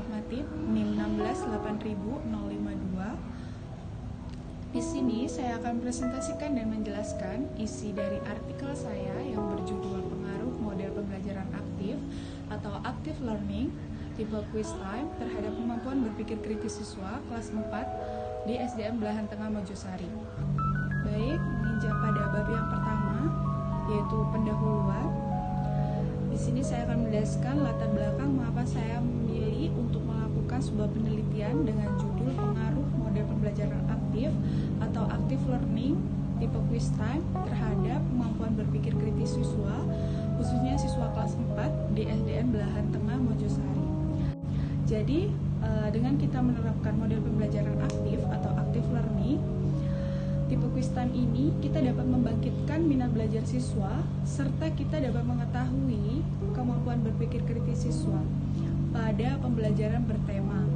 Normatif NIM 168052. Di sini saya akan presentasikan dan menjelaskan isi dari artikel saya yang berjudul Pengaruh Model Pembelajaran Aktif atau Active Learning tipe Quiz Time terhadap kemampuan berpikir kritis siswa kelas 4 di SDN Belahan Tengah Mojosari. Baik, meninjau pada bab yang pertama, yaitu pendahuluan. Di sini saya akan menjelaskan latar belakang mengapa saya memilih untuk melakukan sebuah penelitian dengan judul Pengaruh Model Pembelajaran Aktif atau Active Learning tipe Quiz Time terhadap kemampuan berpikir kritis siswa, khususnya siswa kelas 4 di SDN Belahan Tengah Mojosari. Jadi, dengan kita menerapkan model pembelajaran aktif atau active learning tipe Quiz Time ini, kita dapat membangkitkan minat belajar siswa serta kita dapat mengetahui kemampuan berpikir kritis siswa pada pembelajaran bertema.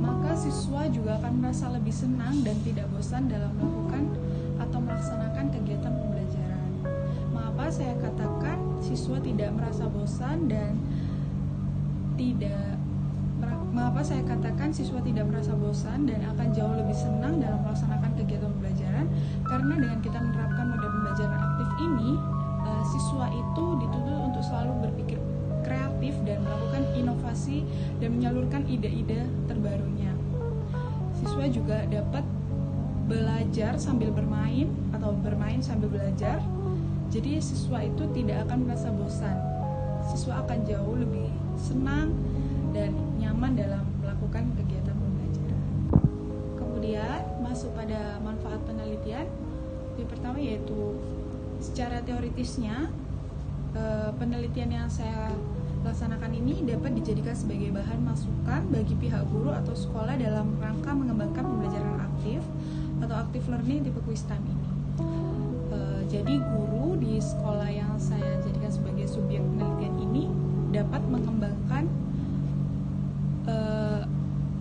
Maka siswa juga akan merasa lebih senang dan tidak bosan dalam melakukan atau melaksanakan kegiatan pembelajaran. Mengapa saya katakan siswa tidak merasa bosan dan merasa bosan dan akan jauh lebih senang dalam melaksanakan kegiatan pembelajaran? Karena dengan kita menerapkan model pembelajaran aktif ini, siswa itu dituntut untuk selalu berpikir kreatif dan melakukan inovasi dan menyalurkan ide-ide terbarunya. Siswa juga dapat belajar sambil bermain atau bermain sambil belajar. Jadi siswa itu tidak akan merasa bosan. Siswa akan jauh lebih senang dan nyaman dalam melakukan kegiatan pembelajaran. Kemudian masuk pada manfaat penelitian. Yang pertama yaitu secara teoritisnya, penelitian yang saya laksanakan ini dapat dijadikan sebagai bahan masukan bagi pihak guru atau sekolah dalam rangka mengembangkan pembelajaran aktif atau active learning tipe Quiz Time ini. Jadi guru di sekolah yang saya jadikan sebagai subjek penelitian ini dapat mengembangkan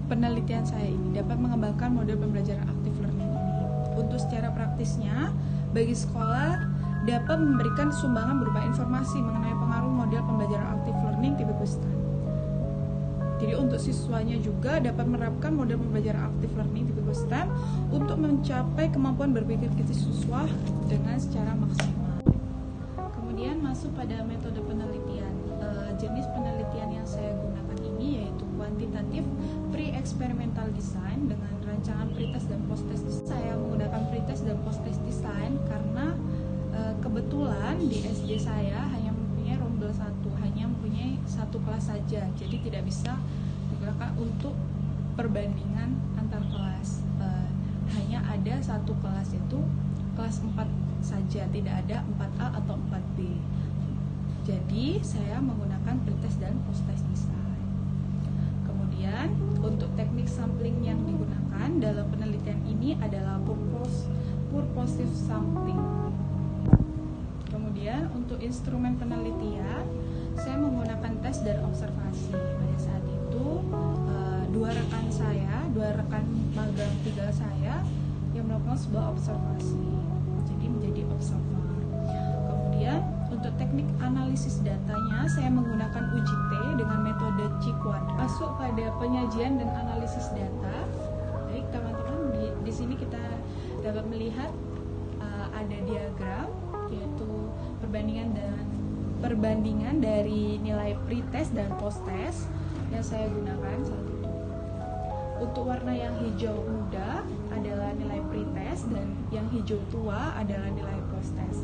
penelitian saya ini, dapat mengembangkan model pembelajaran active learning ini. Untuk secara praktisnya, bagi sekolah dapat memberikan sumbangan berupa informasi mengenai pengaruh model pembelajaran active learning tipe Quiz Time. Jadi untuk siswanya juga dapat menerapkan model pembelajaran active learning tipe Quiz Time untuk mencapai kemampuan berpikir kritis siswa dengan secara maksimal. Kemudian masuk pada metode penelitian. Jenis penelitian yang saya gunakan ini yaitu kuantitatif pre-experimental design dengan rancangan pretest dan post-test. Saya menggunakan pretest dan post-test design karena kebetulan di SD saya hanya mempunyai rombel satu, hanya mempunyai satu kelas saja, jadi tidak bisa digunakan untuk perbandingan antar kelas. Hanya ada satu kelas, itu kelas 4 saja, tidak ada 4A atau 4B. Jadi saya menggunakan pretest dan post-test design. Kemudian untuk teknik sampling yang digunakan dalam penelitian ini adalah purposive sampling. Kemudian untuk instrumen penelitian, saya menggunakan tes dan observasi. Pada saat itu dua rekan magang tinggal saya yang melakukan sebuah observasi, jadi menjadi observer. Kemudian untuk teknik analisis datanya, saya menggunakan UJT dengan metode C-Quadrat. Masuk pada penyajian dan analisis data. Baik teman-teman, di sini kita dapat melihat ada diagram, yaitu perbandingan dari nilai pretest dan posttest yang saya gunakan saat itu. Untuk warna yang hijau muda adalah nilai pretest dan yang hijau tua adalah nilai posttest.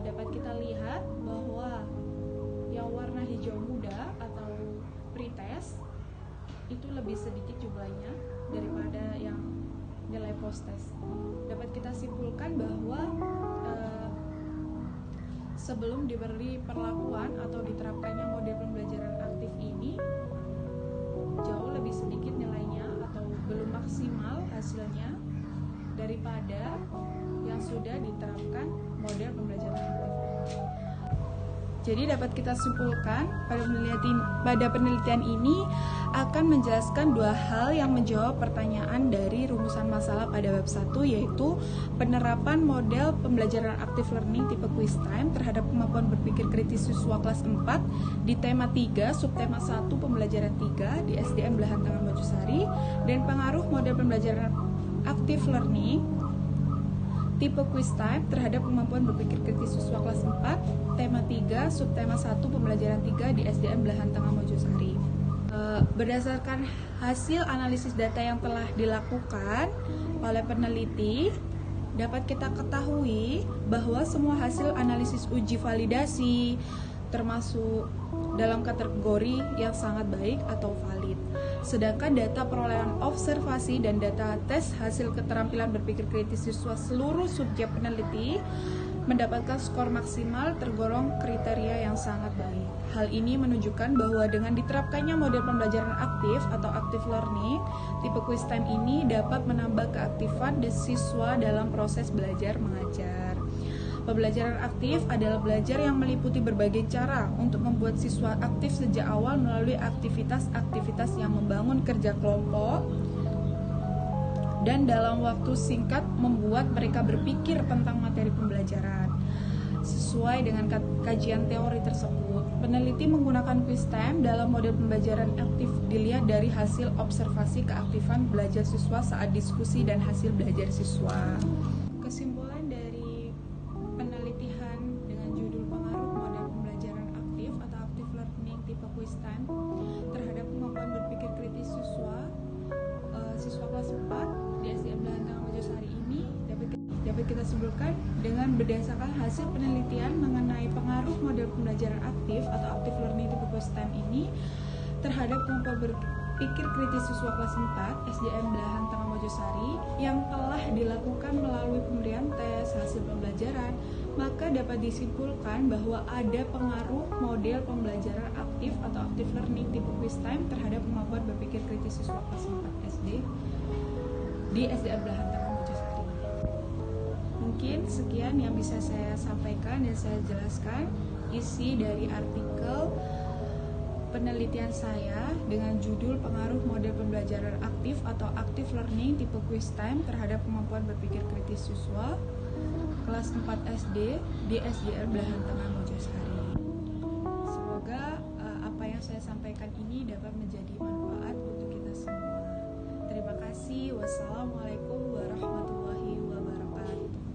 Dapat kita lihat bahwa yang warna hijau muda atau pretest itu lebih sedikit jumlahnya daripada yang nilai posttest. Dapat kita simpulkan bahwa sebelum diberi perlakuan atau diterapkannya model pembelajaran aktif ini, jauh lebih sedikit nilainya atau belum maksimal hasilnya daripada yang sudah diterapkan model pembelajaran aktif. Jadi dapat kita simpulkan pada penelitian ini akan menjelaskan dua hal yang menjawab pertanyaan dari rumusan masalah pada bab 1, yaitu penerapan model pembelajaran active learning tipe quiz time terhadap kemampuan berpikir kritis siswa kelas 4 di tema 3, subtema 1 pembelajaran 3 di SDN Belahan Tengah Mojosari, dan pengaruh model pembelajaran active learning tipe quiz time terhadap kemampuan berpikir kritis siswa kelas 4, tema 3, subtema 1 pembelajaran 3 di SDN Belahan Tengah Mojosari. Berdasarkan hasil analisis data yang telah dilakukan oleh peneliti, dapat kita ketahui bahwa semua hasil analisis uji validasi termasuk dalam kategori yang sangat baik atau valid. Sedangkan data perolehan observasi dan data tes hasil keterampilan berpikir kritis siswa seluruh subjek peneliti mendapatkan skor maksimal tergolong kriteria yang sangat baik. Hal ini menunjukkan bahwa dengan diterapkannya model pembelajaran aktif atau active learning, tipe quiz time ini dapat menambah keaktifan siswa dalam proses belajar mengajar. Pembelajaran aktif adalah belajar yang meliputi berbagai cara untuk membuat siswa aktif sejak awal melalui aktivitas-aktivitas yang membangun kerja kelompok dan dalam waktu singkat membuat mereka berpikir tentang materi pembelajaran. Sesuai dengan kajian teori tersebut, peneliti menggunakan quiz time dalam model pembelajaran aktif dilihat dari hasil observasi keaktifan belajar siswa saat diskusi dan hasil belajar siswa. Kesimpulan dari penelitian dengan judul pengaruh model pembelajaran aktif atau active learning tipe quiz time terhadap kemampuan berpikir kritis siswa kelas 4 di SDN Belahan Tengah Mojosari ini dapat kita simpulkan dengan berdasarkan hasil penelitian mengenai pengaruh model pembelajaran aktif atau active learning tipe quiz time ini terhadap kemampuan berpikir kritis siswa kelas 4 SDN Belahan Tengah Mojosari yang telah dilakukan melalui pemberian tes hasil pembelajaran, maka dapat disimpulkan bahwa ada pengaruh model pembelajaran aktif atau active learning tipe quiz time terhadap kemampuan berpikir kritis siswa kelas 4 SD di SDN Belahan Tengah Mojosari. Mungkin sekian yang bisa saya sampaikan dan saya jelaskan isi dari artikel penelitian saya dengan judul pengaruh model pembelajaran aktif atau active learning tipe quiz time terhadap kemampuan berpikir kritis siswa kelas 4 SD di SDN Belahan Tengah Mojosari. Semoga apa yang saya sampaikan ini dapat menjadi manfaat untuk kita semua. Terima kasih. Wassalamualaikum warahmatullahi wabarakatuh.